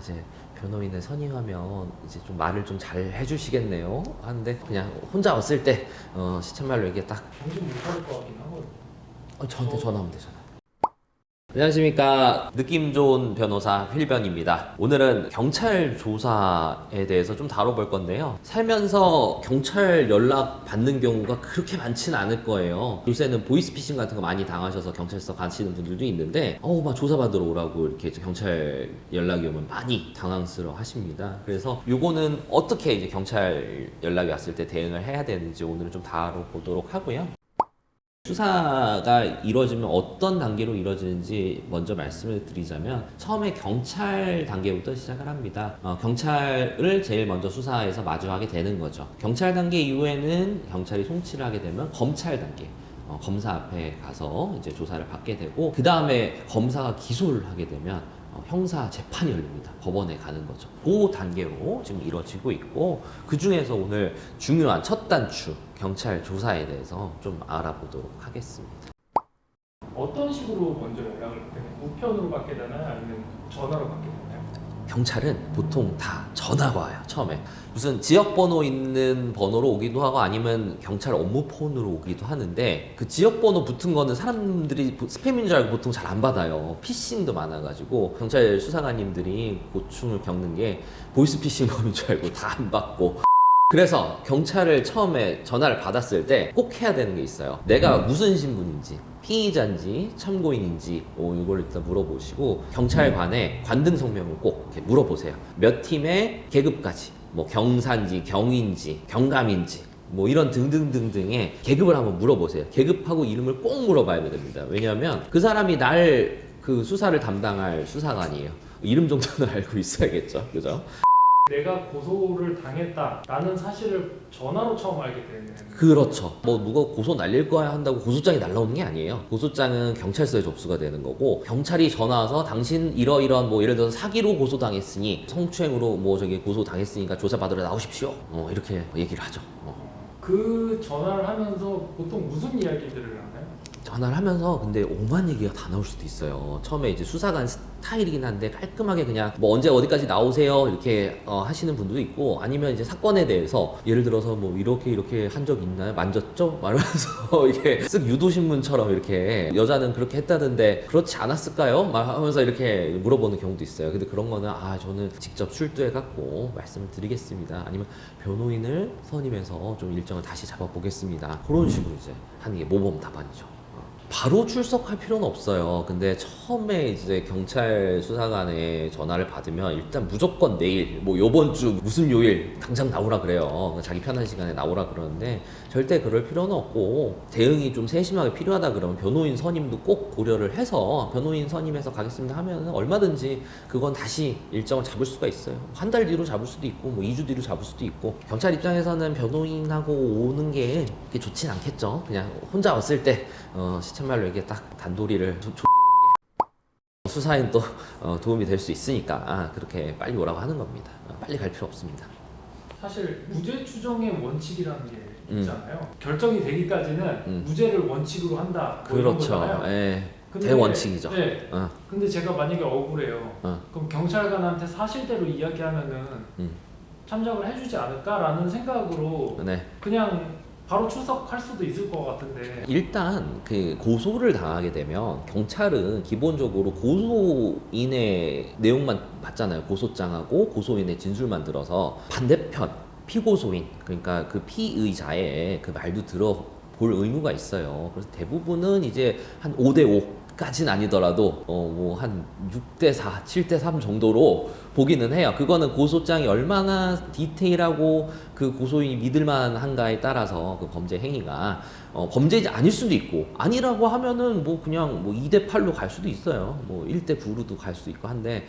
이제 변호인을 선임하면 이제 좀 말을 좀 잘 해주시겠네요 하는데 그냥 혼자 왔을 때 시쳇말로 이게 딱 정신 못 차릴 것 같긴 하거든요. 저한테 전화하면 되잖아요. 안녕하십니까. 느낌 좋은 변호사 휠변입니다. 오늘은 경찰 조사에 대해서 좀 다뤄볼 건데요. 살면서 경찰 연락 받는 경우가 그렇게 많지는 않을 거예요. 요새는 보이스피싱 같은 거 많이 당하셔서 경찰서 가시는 분들도 있는데 막 조사받으러 오라고 이렇게 이제 경찰 연락이 오면 많이 당황스러워 하십니다. 그래서 요거는 어떻게 이제 경찰 연락이 왔을 때 대응을 해야 되는지 오늘은 좀 다뤄보도록 하고요. 수사가 이루어지면 어떤 단계로 이루어지는지 먼저 말씀을 드리자면 처음에 경찰 단계부터 시작을 합니다. 경찰을 제일 먼저 수사에서 마주하게 되는 거죠. 경찰 단계 이후에는 경찰이 송치를 하게 되면 검찰 단계 검사 앞에 가서 이제 조사를 받게 되고 그 다음에 검사가 기소를 하게 되면 형사 재판이 열립니다. 법원에 가는 거죠. 그 단계로 지금 이루어지고 있고 그 중에서 오늘 중요한 첫 단추 경찰 조사에 대해서 좀 알아보도록 하겠습니다. 어떤 식으로 먼저 연락을 받게 되나요? 우편으로 받게 되나요? 아니면 전화로 받게 되나요? 경찰은 보통 다 전화가 와요. 처음에 무슨 지역번호 있는 번호로 오기도 하고 아니면 경찰 업무폰으로 오기도 하는데 그 지역번호 붙은 거는 사람들이 스팸인 줄 알고 보통 잘 안 받아요. 피싱도 많아가지고 경찰 수사관님들이 고충을 겪는 게 보이스피싱범인 줄 알고 다 안 받고 그래서 경찰을 처음에 전화를 받았을 때 꼭 해야 되는 게 있어요. 내가 무슨 신분인지 피의자인지 참고인인지 이걸 일단 물어보시고 경찰관의 관등 성명을 꼭 이렇게 물어보세요. 몇 팀의 계급까지 뭐 경사인지 경위인지 경감인지 뭐 이런 등등등등의 계급을 한번 물어보세요. 계급하고 이름을 꼭 물어봐야 됩니다. 왜냐하면 그 사람이 날 그 수사를 담당할 수사관이에요. 이름 정도는 알고 있어야겠죠. 그죠? 내가 고소를 당했다라는 사실을 전화로 처음 알게 되는. 그렇죠. 뭐 누가 고소 날릴 거야 한다고 고소장이 날라오는 게 아니에요. 고소장은 경찰서에 접수가 되는 거고 경찰이 전화 와서 당신 이러이러한 뭐 예를 들어서 사기로 고소당했으니 성추행으로 뭐 저기 고소당했으니까 조사받으러 나오십시오. 이렇게 얘기를 하죠. 그 전화를 하면서 보통 무슨 이야기들을 하나요? 전화를 하면서 근데 오만 얘기가 다 나올 수도 있어요. 처음에 이제 수사관 스타일이긴 한데 깔끔하게 그냥 뭐 언제 어디까지 나오세요 이렇게 하시는 분들도 있고 아니면 이제 사건에 대해서 예를 들어서 뭐 이렇게 한 적 있나요? 만졌죠? 말하면서 이게 쓱 유도신문처럼 이렇게 여자는 그렇게 했다던데 그렇지 않았을까요? 말하면서 이렇게 물어보는 경우도 있어요. 근데 그런 거는 저는 직접 출두해 갖고 말씀을 드리겠습니다. 아니면 변호인을 선임해서 좀 일정을 다시 잡아보겠습니다. 그런 식으로 이제 하는 게 모범 답안이죠. 바로 출석할 필요는 없어요. 근데 처음에 이제 경찰 수사관의 전화를 받으면 일단 무조건 내일, 뭐 요번 주 무슨 요일 당장 나오라 그래요. 자기 편한 시간에 나오라 그러는데 절대 그럴 필요는 없고 대응이 좀 세심하게 필요하다 그러면 변호인 선임도 꼭 고려를 해서 변호인 선임해서 가겠습니다 하면 얼마든지 그건 다시 일정을 잡을 수가 있어요. 한 달 뒤로 잡을 수도 있고 뭐 2주 뒤로 잡을 수도 있고 경찰 입장에서는 변호인하고 오는 게 그렇게 좋진 않겠죠. 그냥 혼자 왔을 때 시쳇말로 이게 딱 단도리를 조지는 게 수사엔 또 도움이 될 수 있으니까 그렇게 빨리 오라고 하는 겁니다. 빨리 갈 필요 없습니다. 사실 무죄 추정의 원칙이라는 게 있잖아요. 결정이 되기까지는 무죄를 원칙으로 한다. 뭐 이런 그렇죠. 거잖아요. 예. 근데, 대원칙이죠. 네. 근데 제가 만약에 억울해요. 그럼 경찰관한테 사실대로 이야기하면은 참작을 해주지 않을까라는 생각으로 네. 그냥 바로 출석할 수도 있을 것 같은데. 일단 그 고소를 당하게 되면 경찰은 기본적으로 고소인의 내용만 받잖아요. 고소장하고 고소인의 진술만 들어서 반대편 피고소인 그러니까 그 피의자의 그 말도 들어볼 의무가 있어요. 그래서 대부분은 이제 한 5대5 까진 아니더라도 뭐 한 6대4, 7대3 정도로 보기는 해요. 그거는 고소장이 얼마나 디테일하고 그 고소인이 믿을만한가에 따라서 그 범죄 행위가 범죄지 아닐 수도 있고 아니라고 하면은 뭐 그냥 뭐 2대8로 갈 수도 있어요. 뭐 1대9로도 갈 수도 있고 한데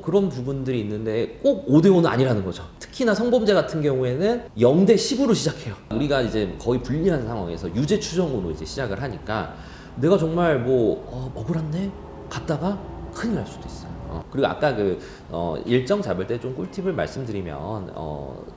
그런 부분들이 있는데 꼭 5대5는 아니라는 거죠. 특히나 성범죄 같은 경우에는 0대10으로 시작해요. 우리가 이제 거의 불리한 상황에서 유죄 추정으로 이제 시작을 하니까 내가 정말 뭐 억울한데 갔다가 큰일 날 수도 있어요. 그리고 아까 일정 잡을 때 좀 꿀팁을 말씀드리면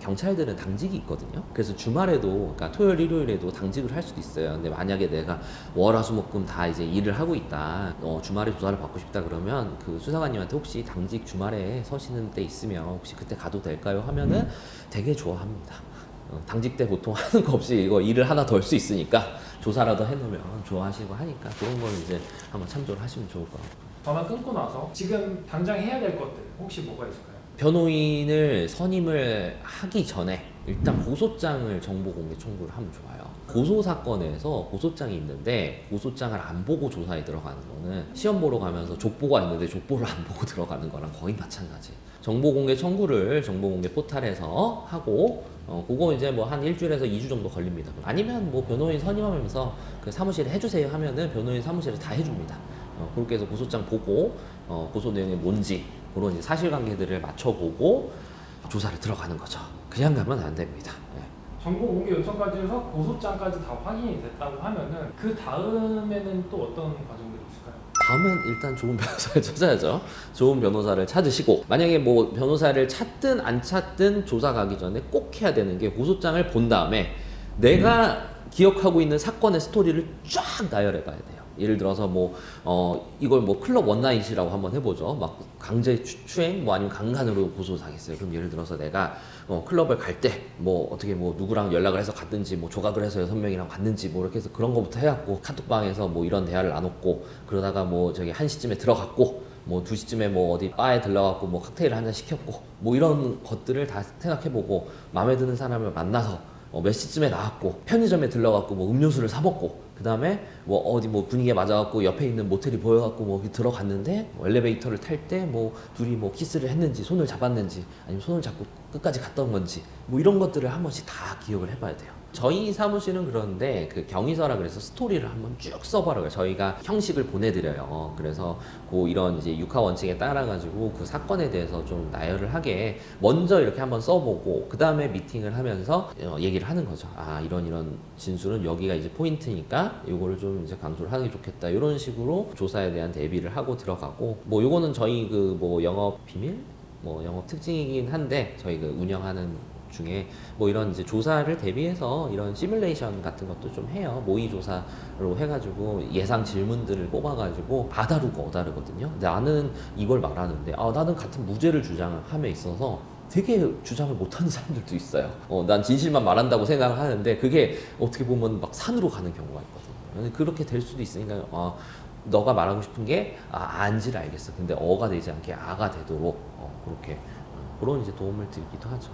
경찰들은 당직이 있거든요. 그래서 주말에도 그러니까 토요일 일요일에도 당직을 할 수도 있어요. 근데 만약에 내가 월화수목금 다 이제 일을 하고 있다, 주말에 조사를 받고 싶다 그러면 그 수사관님한테 혹시 당직 주말에 서시는 때 있으면 혹시 그때 가도 될까요? 하면은 되게 좋아합니다. 당직 때 보통 하는 거 없이 이거 일을 하나 더 할 수 있으니까 조사라도 해놓으면 좋아하시고 하니까 그런 거는 이제 한번 참조를 하시면 좋을 것 같아요. 전화 끊고 나서 지금 당장 해야 될 것들 혹시 뭐가 있을까요? 변호인을 선임을 하기 전에 일단 고소장을 정보 공개 청구를 하면 좋아요. 고소 사건에서 고소장이 있는데 고소장을 안 보고 조사에 들어가는 거는 시험 보러 가면서 족보가 있는데 족보를 안 보고 들어가는 거랑 거의 마찬가지. 정보 공개 청구를 정보 공개 포탈에서 하고 그거 이제 뭐 한 일주일에서 2주 정도 걸립니다. 아니면 뭐 변호인 선임하면서 그 사무실에 해주세요 하면은 변호인 사무실에 다 해줍니다. 그렇게 해서 고소장 보고 고소 내용이 뭔지 그런 이제 사실관계들을 맞춰보고 조사를 들어가는 거죠. 그냥 가면 안 됩니다. 정보 공개 요청까지 해서 고소장까지 다 확인이 됐다고 하면은 그 다음에는 또 어떤 과정들이 있을까요? 다음은 일단 좋은 변호사를 찾아야죠. 좋은 변호사를 찾으시고 만약에 뭐 변호사를 찾든 안 찾든 조사 가기 전에 꼭 해야 되는 게 고소장을 본 다음에 내가 기억하고 있는 사건의 스토리를 쫙 나열해 봐야 돼요. 예를 들어서 이걸 클럽 원나잇이라고 한번 해보죠. 막 강제 추행 아니면 강간으로 고소 당했어요. 그럼 예를 들어서 내가 클럽을 갈 때 어떻게 누구랑 연락을 해서 갔든지 조각을 해서 6명이랑 갔는지 이렇게 해서 그런 거부터 해갖고 카톡방에서 이런 대화를 나눴고 그러다가 저기 1시쯤에 들어갔고 2시쯤에 어디 바에 들러갖고 칵테일을 한 잔 시켰고 이런 것들을 다 생각해보고 마음에 드는 사람을 만나서 몇 시쯤에 나왔고 편의점에 들러갖고 음료수를 사 먹고 그 다음에 어디 분위기에 맞아갖고 옆에 있는 모텔이 보여갖고 거기 들어갔는데 엘리베이터를 탈 때 둘이 키스를 했는지 손을 잡았는지 아니면 손을 잡고 끝까지 갔던 건지 이런 것들을 한 번씩 다 기억을 해봐야 돼요. 저희 사무실은 그런데 그 경위서라 그래서 스토리를 한번 쭉 써봐라고요. 저희가 형식을 보내드려요. 그래서 이런 이제 육하 원칙에 따라가지고 그 사건에 대해서 좀 나열을 하게 먼저 이렇게 한번 써보고 그 다음에 미팅을 하면서 얘기를 하는 거죠. 이런 진술은 여기가 이제 포인트니까 요거를 좀 이제 강조를 하는 게 좋겠다. 이런 식으로 조사에 대한 대비를 하고 들어가고 요거는 저희 영업 비밀? 영업 특징이긴 한데 저희 운영하는 중에 이런 이제 조사를 대비해서 이런 시뮬레이션 같은 것도 좀 해요. 모의 조사로 해가지고 예상 질문들을 뽑아가지고 아다르고 어다르거든요. 근데 나는 이걸 말하는데 나는 같은 무죄를 주장함에 있어서 되게 주장을 못하는 사람들도 있어요. 난 진실만 말한다고 생각을 하는데 그게 어떻게 보면 막 산으로 가는 경우가 있거든요. 그렇게 될 수도 있으니까 너가 말하고 싶은 게 안지를 알겠어. 근데 어가 되지 않게 아가 되도록 그렇게 그런 이제 도움을 드리기도 하죠.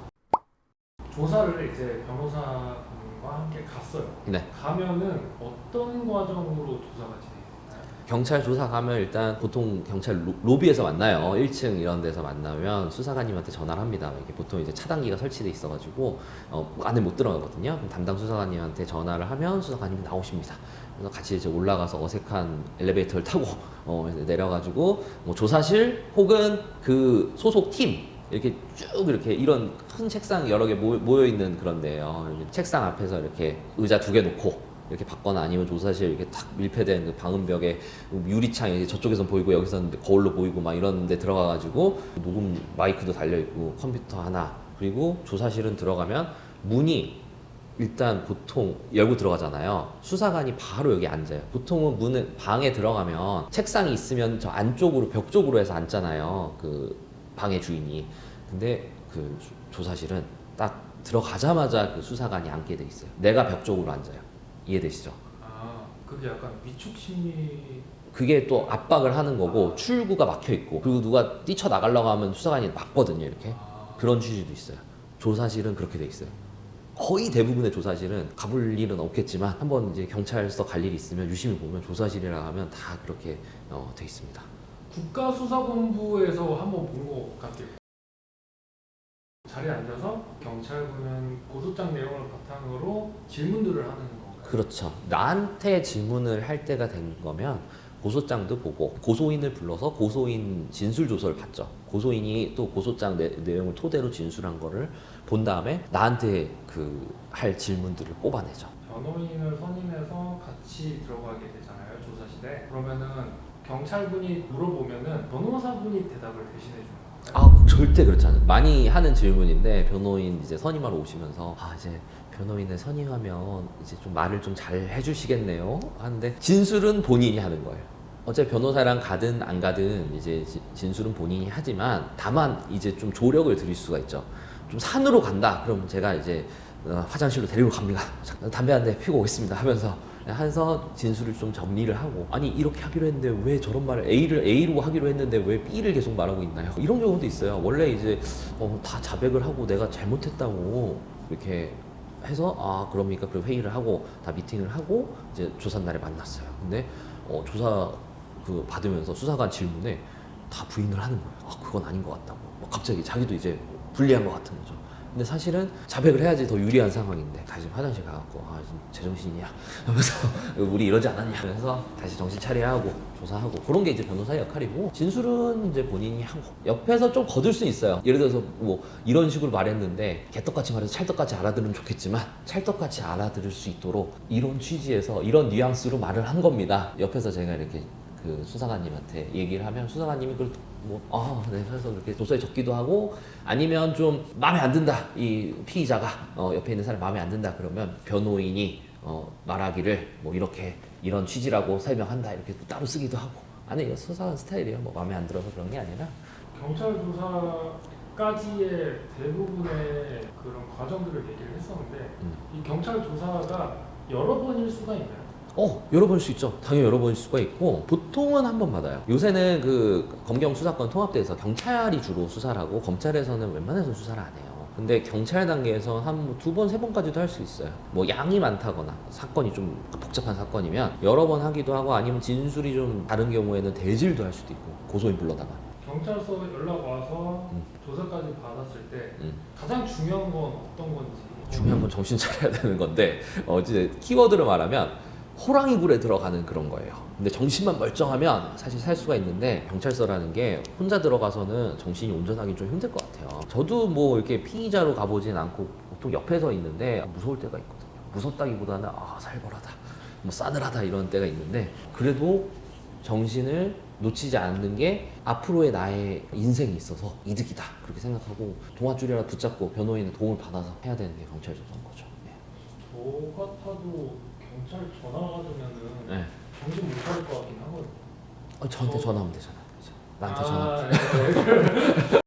조사를 이제 변호사님과 함께 갔어요. 네. 가면은 어떤 과정으로 조사가 진행되나요? 경찰 조사 가면 일단 보통 경찰 로비에서 만나요. 1층 이런 데서 만나면 수사관님한테 전화를 합니다. 이게 보통 이제 차단기가 설치돼 있어가지고 안에 못 들어가거든요. 그럼 담당 수사관님한테 전화를 하면 수사관님이 나오십니다. 그래서 같이 이제 올라가서 어색한 엘리베이터를 타고 내려가지고 조사실 혹은 그 소속 팀 이렇게 쭉 이런 큰 책상 여러 개 모여 있는 그런 데예요. 책상 앞에서 이렇게 의자 2개 놓고 이렇게 받거나 아니면 조사실 이렇게 탁 밀폐된 그 방음벽에 유리창이 저쪽에선 보이고 여기서는 거울로 보이고 막 이런 데 들어가가지고 녹음 마이크도 달려있고 컴퓨터 하나 그리고 조사실은 들어가면 문이 일단 보통 열고 들어가잖아요. 수사관이 바로 여기 앉아요. 보통은 문을 방에 들어가면 책상이 있으면 저 안쪽으로 벽 쪽으로 해서 앉잖아요. 그 방의 주인이. 근데 그 조사실은 딱 들어가자마자 그 수사관이 앉게 돼 있어요. 내가 벽 쪽으로 앉아요. 이해되시죠? 그게 약간 위축 심리. 그게 또 압박을 하는 거고 출구가 막혀 있고 그리고 누가 뛰쳐나가려고 하면 수사관이 막거든요. 이렇게. 그런 취지도 있어요. 조사실은 그렇게 돼 있어요. 거의 대부분의 조사실은 가볼 일은 없겠지만 한번 이제 경찰서 갈 일이 있으면 유심히 보면 조사실이라 하면 다 그렇게 돼 있습니다. 국가수사본부에서 한번 본 것 같아요. 자리에 앉아서 경찰분은 고소장 내용을 바탕으로 질문들을 하는 건가요? 그렇죠. 나한테 질문을 할 때가 된 거면 고소장도 보고 고소인을 불러서 고소인 진술 조서를 받죠. 고소인이 또 고소장 내용을 토대로 진술한 거를 본 다음에 나한테 할 질문들을 뽑아내죠. 변호인을 선임해서 같이 들어가게 되잖아요, 조사실에. 그러면은 경찰분이 물어보면은 변호사분이 대답을 대신해 주는 거예요. 아 절대 그렇지 않아요. 많이 하는 질문인데 변호인 이제 선임하러 오시면서 이제 변호인을 선임하면 이제 좀 말을 좀 잘 해주시겠네요 하는데 진술은 본인이 하는 거예요. 어차피 변호사랑 가든 안 가든 이제 진술은 본인이 하지만 다만 이제 좀 조력을 드릴 수가 있죠. 좀 산으로 간다 그럼 제가 이제 화장실로 데리고 갑니다. 잠깐 담배 한 대 피고 오겠습니다 하면서 진술을 좀 정리를 하고 아니 이렇게 하기로 했는데 왜 저런 말을 A를 A로 하기로 했는데 왜 B를 계속 말하고 있나요? 이런 경우도 있어요. 원래 이제 다 자백을 하고 내가 잘못했다고 이렇게 해서 그럽니까? 그럼 회의를 하고 다 미팅을 하고 이제 조사 날에 만났어요. 근데 조사 받으면서 수사관 질문에 다 부인을 하는 거예요. 그건 아닌 것 같다고. 막 갑자기 자기도 이제 불리한 것 같은 거죠. 근데 사실은 자백을 해야지 더 유리한 상황인데 다시 화장실 가갖고 지금 제정신이야 하면서 우리 이러지 않았냐 그래서 다시 정신 차려야 하고 조사하고 그런 게 이제 변호사의 역할이고 진술은 이제 본인이 하고 옆에서 좀 거둘 수 있어요. 예를 들어서 뭐 이런 식으로 말했는데 개떡같이 말해서 찰떡같이 알아들으면 좋겠지만 찰떡같이 알아들을 수 있도록 이런 취지에서 이런 뉘앙스로 말을 한 겁니다. 옆에서 제가 이렇게 그 수사관님한테 얘기를 하면 수사관님이 그걸 네, 그래서 그렇게 도서에 적기도 하고 아니면 좀 마음에 안 든다 이 피의자가 옆에 있는 사람이 마음에 안 든다 그러면 변호인이 말하기를 뭐 이렇게 이런 취지라고 설명한다 이렇게 따로 쓰기도 하고 아니 이거 수사관 스타일이에요. 뭐 마음에 안 들어서 그런 게 아니라 경찰 조사까지의 대부분의 그런 과정들을 얘기를 했었는데 이 경찰 조사가 여러 번일 수가 있나요? 여러 번일 수 있죠. 당연히 여러 번일 수가 있고 보통은 한 번 받아요. 요새는 그 검경 수사권 통합돼서 경찰이 주로 수사를 하고 검찰에서는 웬만해서 수사를 안 해요. 근데 경찰 단계에서 한 두 번, 세 번까지도 할 수 있어요. 뭐 양이 많다거나 사건이 좀 복잡한 사건이면 여러 번 하기도 하고 아니면 진술이 좀 다른 경우에는 대질도 할 수도 있고 고소인 불러다가 경찰서 연락 와서 조사까지 받았을 때 가장 중요한 건 어떤 건지 중요한 건 정신 차려야 되는 건데 이제 키워드를 말하면 호랑이 굴에 들어가는 그런 거예요. 근데 정신만 멀쩡하면 사실 살 수가 있는데 경찰서라는 게 혼자 들어가서는 정신이 온전하기 좀 힘들 것 같아요. 저도 뭐 이렇게 피의자로 가보진 않고 보통 옆에서 있는데 무서울 때가 있거든요. 무섭다기보다는 살벌하다, 뭐 싸늘하다 이런 때가 있는데 그래도 정신을 놓치지 않는 게 앞으로의 나의 인생이 있어서 이득이다 그렇게 생각하고 동아줄이라도 붙잡고 변호인의 도움을 받아서 해야 되는 게 경찰 조사인 거죠. 저 같아도 경찰 전화 받으면은 정신 못 차릴 것 같긴 하거든요. 저한테 전화하면 되잖아요. 나한테 전화하면 네.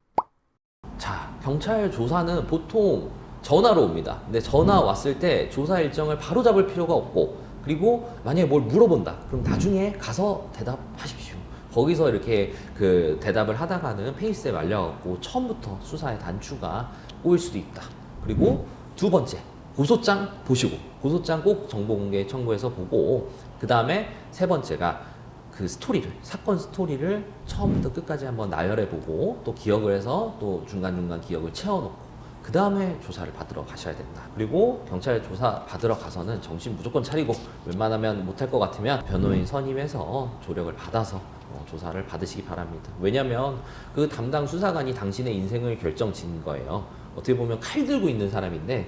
자, 경찰 조사는 보통 전화로 옵니다. 근데 전화 왔을 때 조사 일정을 바로 잡을 필요가 없고 그리고 만약에 뭘 물어본다 그럼 나중에 가서 대답하십시오. 거기서 이렇게 그 대답을 하다가는 페이스에 말려갖고 처음부터 수사의 단추가 꼬일 수도 있다. 그리고 두 번째 고소장 보시고 고소장 꼭 정보공개 청구해서 보고 그 다음에 세 번째가 그 스토리를 사건 스토리를 처음부터 끝까지 한번 나열해보고 또 기억을 해서 또 중간중간 기억을 채워놓고 그 다음에 조사를 받으러 가셔야 된다. 그리고 경찰 조사 받으러 가서는 정신 무조건 차리고 웬만하면 못할 것 같으면 변호인 선임해서 조력을 받아서 조사를 받으시기 바랍니다. 왜냐하면 그 담당 수사관이 당신의 인생을 결정짓는 거예요. 어떻게 보면 칼 들고 있는 사람인데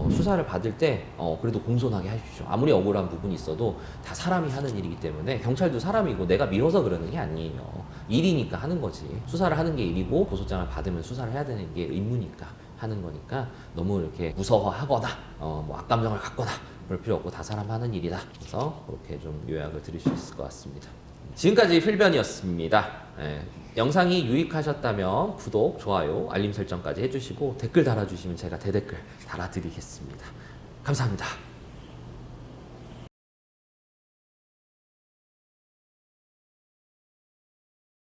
수사를 받을 때 그래도 공손하게 하십시오. 아무리 억울한 부분이 있어도 다 사람이 하는 일이기 때문에 경찰도 사람이고 내가 미뤄서 그러는 게 아니에요. 일이니까 하는 거지. 수사를 하는 게 일이고 고소장을 받으면 수사를 해야 되는 게 의무니까 하는 거니까 너무 이렇게 무서워하거나 뭐 악감정을 갖거나 그럴 필요 없고 다 사람 하는 일이다. 그래서 그렇게 좀 요약을 드릴 수 있을 것 같습니다. 지금까지 필변이었습니다. 영상이 유익하셨다면 구독, 좋아요, 알림 설정까지 해주시고 댓글 달아주시면 제가 대댓글 달아드리겠습니다. 감사합니다.